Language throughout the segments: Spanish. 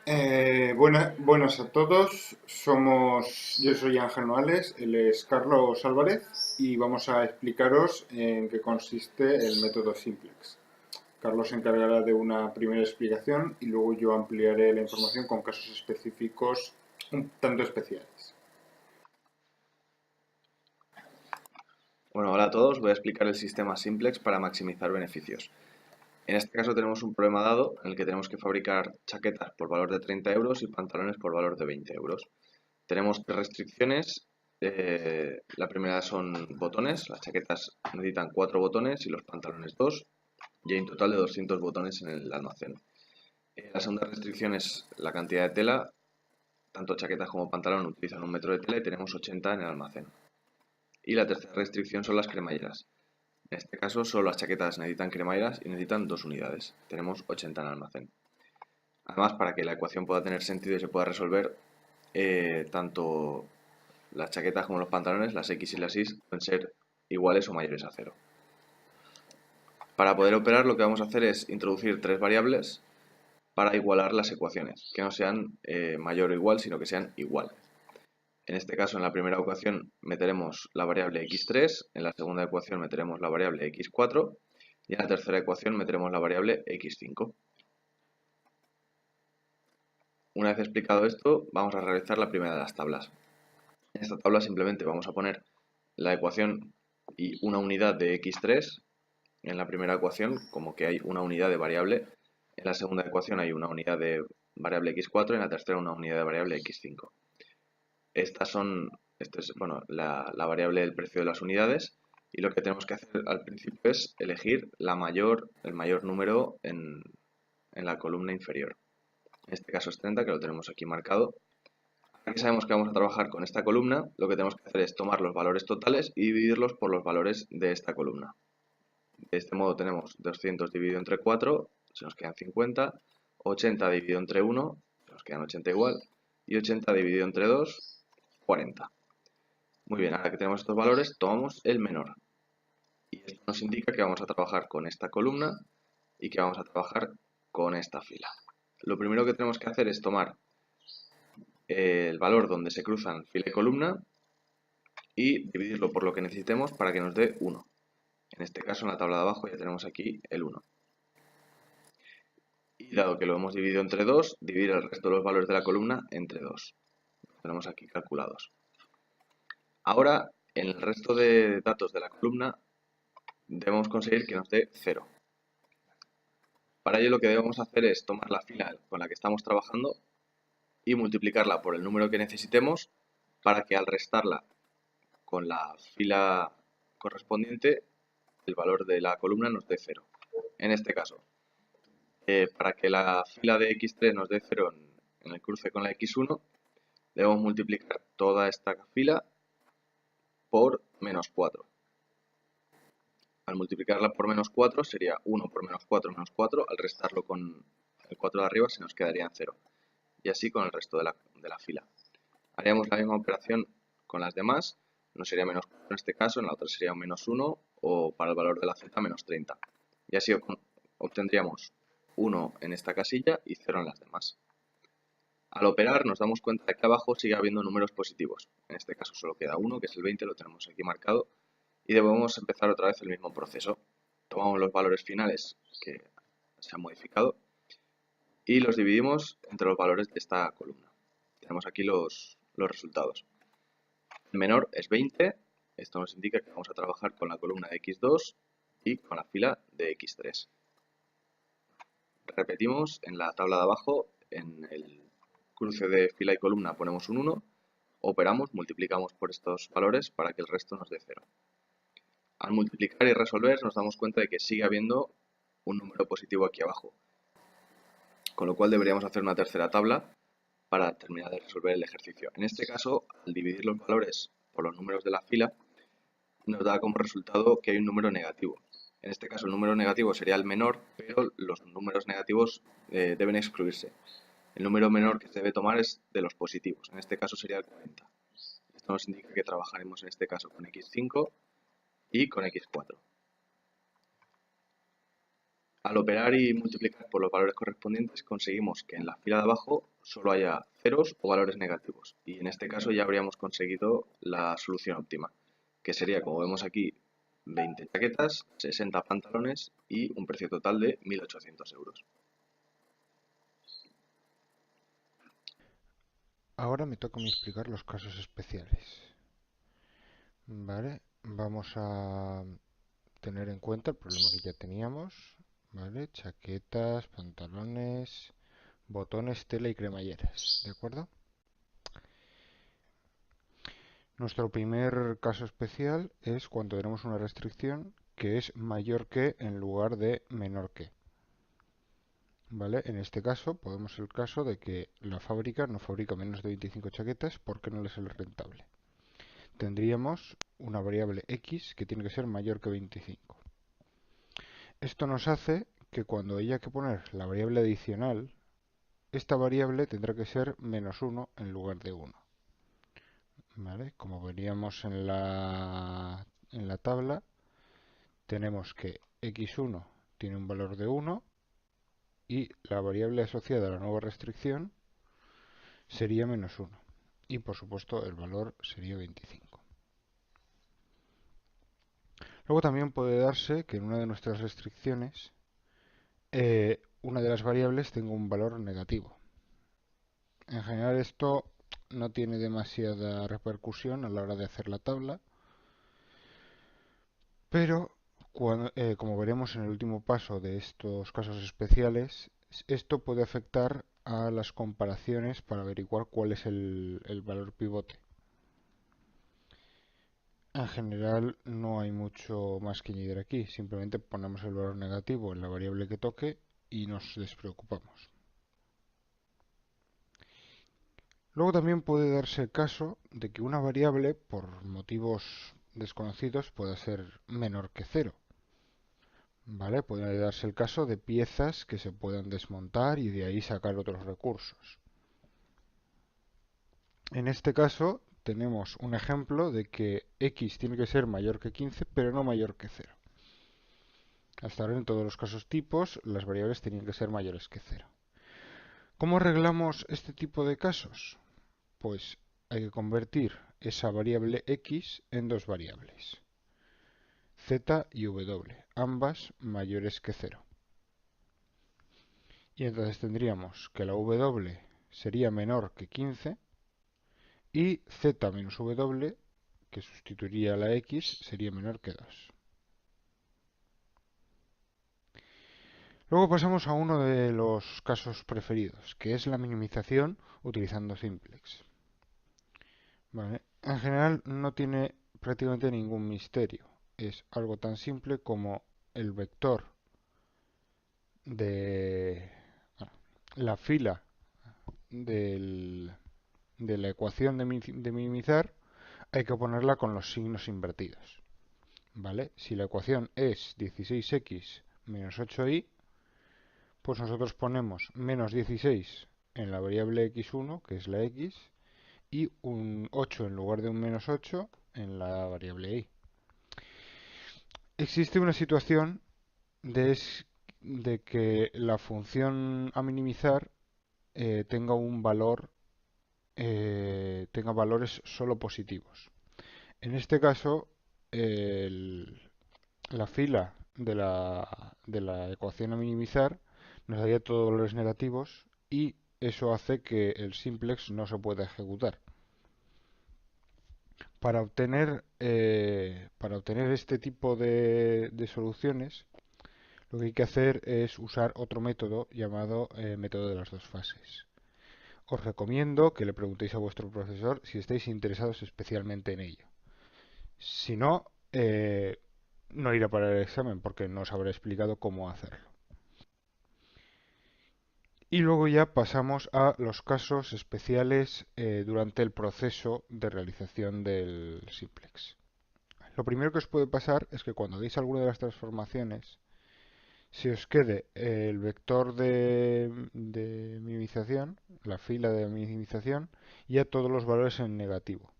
Buenas a todos, yo soy Ángel Noales, él es Carlos Álvarez y vamos a explicaros en qué consiste el método Simplex. Carlos se encargará de una primera explicación y luego yo ampliaré la información con casos específicos un tanto especiales. Bueno, hola a todos, voy a explicar el sistema Simplex para maximizar beneficios. En este caso tenemos un problema dado en el que tenemos que fabricar chaquetas por valor de 30 euros y pantalones por valor de 20 euros. Tenemos tres restricciones. La primera son botones, las chaquetas necesitan 4 botones y los pantalones 2, y hay un total de 200 botones en el almacén. La segunda restricción es la cantidad de tela, tanto chaquetas como pantalón utilizan 1 metro de tela y tenemos 80 en el almacén. Y la tercera restricción son las cremalleras. En este caso, solo las chaquetas necesitan cremalleras y necesitan 2 unidades. Tenemos 80 en almacén. Además, para que la ecuación pueda tener sentido y se pueda resolver, tanto las chaquetas como los pantalones, las X y las Y, pueden ser iguales o mayores a cero. Para poder operar, lo que vamos a hacer es introducir tres variables para igualar las ecuaciones, que no sean mayor o igual, sino que sean igual. En este caso, en la primera ecuación meteremos la variable x3, en la segunda ecuación meteremos la variable x4 y en la tercera ecuación meteremos la variable x5. Una vez explicado esto, vamos a realizar la primera de las tablas. En esta tabla simplemente vamos a poner la ecuación y una unidad de x3. En la primera ecuación, como que hay una unidad de variable, en la segunda ecuación hay una unidad de variable x4 y en la tercera una unidad de variable x5. Esto es, bueno, la variable del precio de las unidades, y lo que tenemos que hacer al principio es elegir el mayor número en la columna inferior. En este caso es 30, que lo tenemos aquí marcado. Aquí sabemos que vamos a trabajar con esta columna, lo que tenemos que hacer es tomar los valores totales y dividirlos por los valores de esta columna. De este modo tenemos 200 dividido entre 4, se nos quedan 50, 80 dividido entre 1, se nos quedan 80 igual, y 80 dividido entre 2, 40. Muy bien, ahora que tenemos estos valores, tomamos el menor. Y esto nos indica que vamos a trabajar con esta columna y que vamos a trabajar con esta fila. Lo primero que tenemos que hacer es tomar el valor donde se cruzan fila y columna y dividirlo por lo que necesitemos para que nos dé 1. En este caso, en la tabla de abajo ya tenemos aquí el 1. Y dado que lo hemos dividido entre 2, dividir el resto de los valores de la columna entre 2. Los tenemos aquí calculados. Ahora, en el resto de datos de la columna, debemos conseguir que nos dé 0. Para ello lo que debemos hacer es tomar la fila con la que estamos trabajando y multiplicarla por el número que necesitemos para que al restarla con la fila correspondiente el valor de la columna nos dé 0. En este caso, para que la fila de x3 nos dé 0 en el cruce con la x1, debemos multiplicar toda esta fila por menos 4. Al multiplicarla por menos 4 sería 1 por menos 4, al restarlo con el 4 de arriba se nos quedaría en 0. Y así con el resto de la fila. Haríamos la misma operación con las demás, no sería menos 4 en este caso, en la otra sería un menos 1 o para el valor de la z menos 30. Y así obtendríamos 1 en esta casilla y 0 en las demás. Al operar nos damos cuenta de que abajo sigue habiendo números positivos. En este caso solo queda 1, que es el 20, lo tenemos aquí marcado. Y debemos empezar otra vez el mismo proceso. Tomamos los valores finales que se han modificado y los dividimos entre los valores de esta columna. Tenemos aquí los resultados. El menor es 20, esto nos indica que vamos a trabajar con la columna de x2 y con la fila de x3. Repetimos, en la tabla de abajo, en el cruce de fila y columna ponemos un 1, operamos, multiplicamos por estos valores para que el resto nos dé 0. Al multiplicar y resolver nos damos cuenta de que sigue habiendo un número positivo aquí abajo, con lo cual deberíamos hacer una tercera tabla para terminar de resolver el ejercicio. En este caso, al dividir los valores por los números de la fila, nos da como resultado que hay un número negativo. En este caso, el número negativo sería el menor, pero los números negativos deben excluirse. El número menor que se debe tomar es de los positivos, en este caso sería el 40. Esto nos indica que trabajaremos en este caso con x5 y con x4. Al operar y multiplicar por los valores correspondientes, conseguimos que en la fila de abajo solo haya ceros o valores negativos. Y en este caso ya habríamos conseguido la solución óptima, que sería, como vemos aquí, 20 chaquetas, 60 pantalones y un precio total de 1.800 euros. Ahora me toca a mí explicar los casos especiales. Vale, vamos a tener en cuenta el problema que ya teníamos. Vale, chaquetas, pantalones, botones, tela y cremalleras. ¿De acuerdo? Nuestro primer caso especial es cuando tenemos una restricción que es mayor que en lugar de menor que. ¿Vale? En este caso, podemos el caso de que la fábrica no fabrica menos de 25 chaquetas porque no le sale rentable. Tendríamos una variable x que tiene que ser mayor que 25. Esto nos hace que cuando haya que poner la variable adicional, esta variable tendrá que ser menos 1 en lugar de 1. ¿Vale? Como veríamos en la tabla, tenemos que x1 tiene un valor de 1 y la variable asociada a la nueva restricción sería menos 1. Y por supuesto el valor sería 25. Luego también puede darse que en una de nuestras restricciones una de las variables tenga un valor negativo. En general esto no tiene demasiada repercusión a la hora de hacer la tabla, pero como veremos en el último paso de estos casos especiales, esto puede afectar a las comparaciones para averiguar cuál es el valor pivote. En general no hay mucho más que añadir aquí, simplemente ponemos el valor negativo en la variable que toque y nos despreocupamos. Luego también puede darse el caso de que una variable, por motivos desconocidos, pueda ser menor que cero. ¿Vale? Puede darse el caso de piezas que se puedan desmontar y de ahí sacar otros recursos. En este caso tenemos un ejemplo de que x tiene que ser mayor que 15, pero no mayor que cero. Hasta ahora en todos los casos tipos las variables tenían que ser mayores que cero. ¿Cómo arreglamos este tipo de casos? Pues hay que convertir esa variable x en dos variables, z y w, ambas mayores que cero. Y entonces tendríamos que la w sería menor que 15 y z menos w, que sustituiría a la x, sería menor que 2. Luego pasamos a uno de los casos preferidos, que es la minimización utilizando simplex. Vale. En general no tiene prácticamente ningún misterio. Es algo tan simple como el vector de la fila de la ecuación de minimizar, hay que ponerla con los signos invertidos. ¿Vale? Si la ecuación es 16x menos 8y, pues nosotros ponemos menos 16 en la variable x1, que es la x, y un 8 en lugar de un menos 8 en la variable y. Existe una situación de que la función a minimizar tenga un valor, tenga valores solo positivos. En este caso, la fila de la ecuación a minimizar nos daría todos valores negativos y eso hace que el simplex no se pueda ejecutar. Para obtener este tipo de soluciones, lo que hay que hacer es usar otro método llamado método de las dos fases. Os recomiendo que le preguntéis a vuestro profesor si estáis interesados especialmente en ello. Si no, no irá para el examen porque no os habré explicado cómo hacerlo. Y luego ya pasamos a los casos especiales durante el proceso de realización del simplex. Lo primero que os puede pasar es que cuando deis alguna de las transformaciones, se os quede el vector de minimización, la fila de minimización, y a todos los valores en negativo.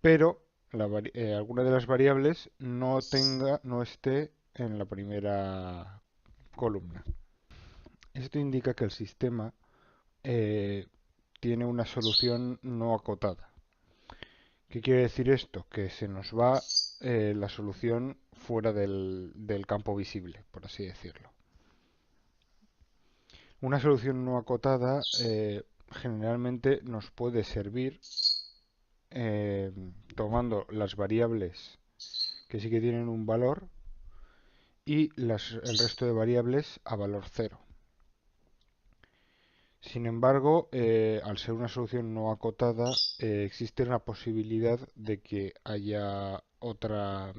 Pero alguna de las variables no esté en la primera columna. Esto indica que el sistema tiene una solución no acotada. ¿Qué quiere decir esto? Que se nos va la solución fuera del campo visible, por así decirlo. Una solución no acotada generalmente nos puede servir tomando las variables que sí que tienen un valor y el resto de variables a valor cero. Sin embargo, al ser una solución no acotada, existe una posibilidad de que haya otras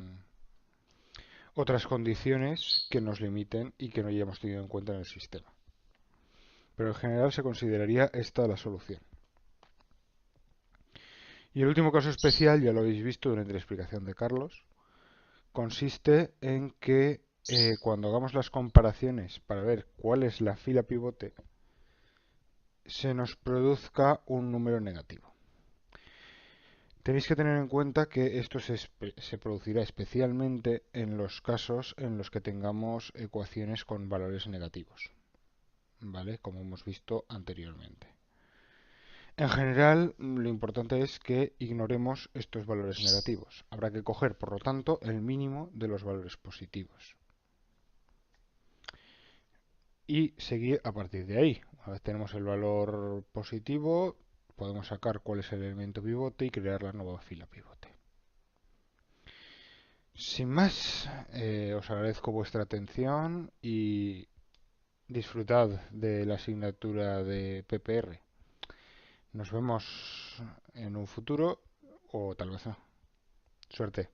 condiciones que nos limiten y que no hayamos tenido en cuenta en el sistema. Pero en general se consideraría esta la solución. Y el último caso especial, ya lo habéis visto durante la explicación de Carlos, consiste en que cuando hagamos las comparaciones para ver cuál es la fila pivote, se nos produzca un número negativo. Tenéis que tener en cuenta que esto se producirá especialmente en los casos en los que tengamos ecuaciones con valores negativos, ¿vale? Como hemos visto anteriormente. En general, lo importante es que ignoremos estos valores negativos. Habrá que coger, por lo tanto, el mínimo de los valores positivos. Y seguir a partir de ahí. Una vez tenemos el valor positivo, podemos sacar cuál es el elemento pivote y crear la nueva fila pivote. Sin más, os agradezco vuestra atención y disfrutad de la asignatura de PPR. Nos vemos en un futuro o tal vez no. Suerte.